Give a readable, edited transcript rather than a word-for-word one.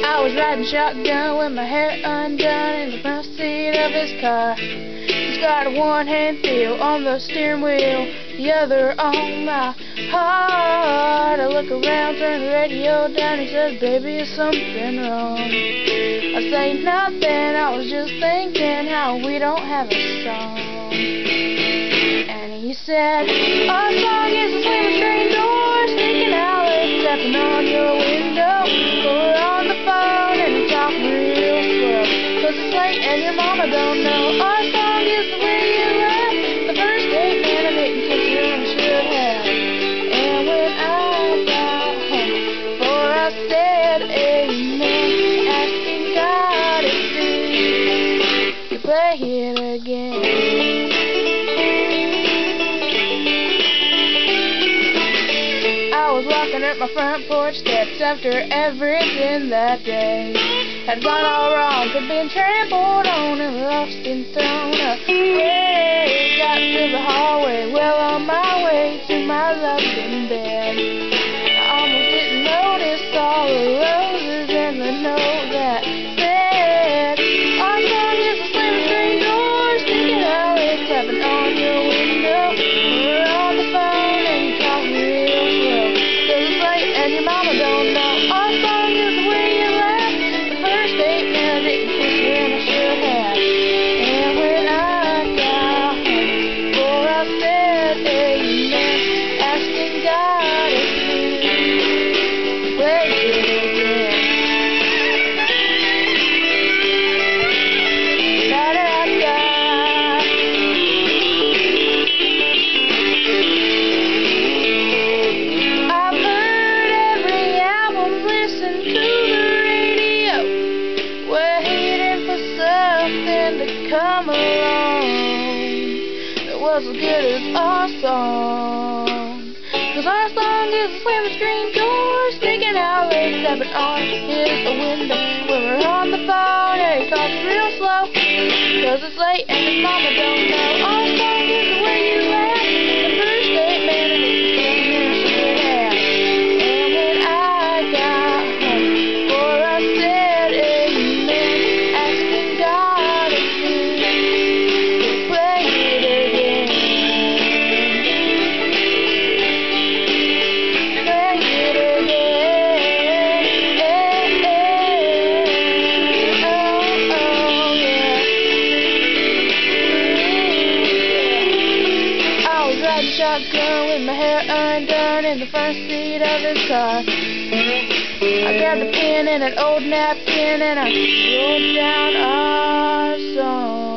I was riding shotgun with my hair undone in the front seat of his car. He's got a one-hand feel on the steering wheel, the other on my heart. I look around, turn the radio down, he says, "Baby, is something wrong?" I say nothing, I was just thinking how we don't have a song. And he said, "Our song is a slamming train door, sneaking out, it's tapping on your window. We're on the phone and you're talking real slow, 'cause it's late and your mama don't know. Our song is the way you laugh, the first date, man, I didn't kiss you and should have. And when I got home, before I said amen, asking God if you play it again." I was walking up my front porch steps after everything that day had gone all wrong, had been trampled on and lost and thrown away. Got to the hallway, well on my way to my loving bed. I almost didn't notice all the roses and the note that said, "Our song is a slamming train door, sneaking out, it's tapping on your window. We're on the phone and you're talking real slow, 'cause it's late and your mama don't know. Our song is the way you laugh, the first date, man, I didn't kiss you and I should have. And when I got home, before I said amen, asking God if you play it again." Da-da-da-da. I've heard every album, listened to the radio, waiting for something to come along that was as good as our song. 'Cause our song is a slamming screen door, sneaking out late, tapping on his window. When we're on the phone and he talks real slow, 'cause it's late and his mama don't know. Our song is the way you laugh, the first date, man, I didn't kiss you and I should have. And when I got home, before I said amen, asking God if you play it again. Play it again. Oh, oh, yeah. I was riding shotgun with my hair undone in the front seat of his car. I grabbed a pen and an old napkin and I wrote down our song.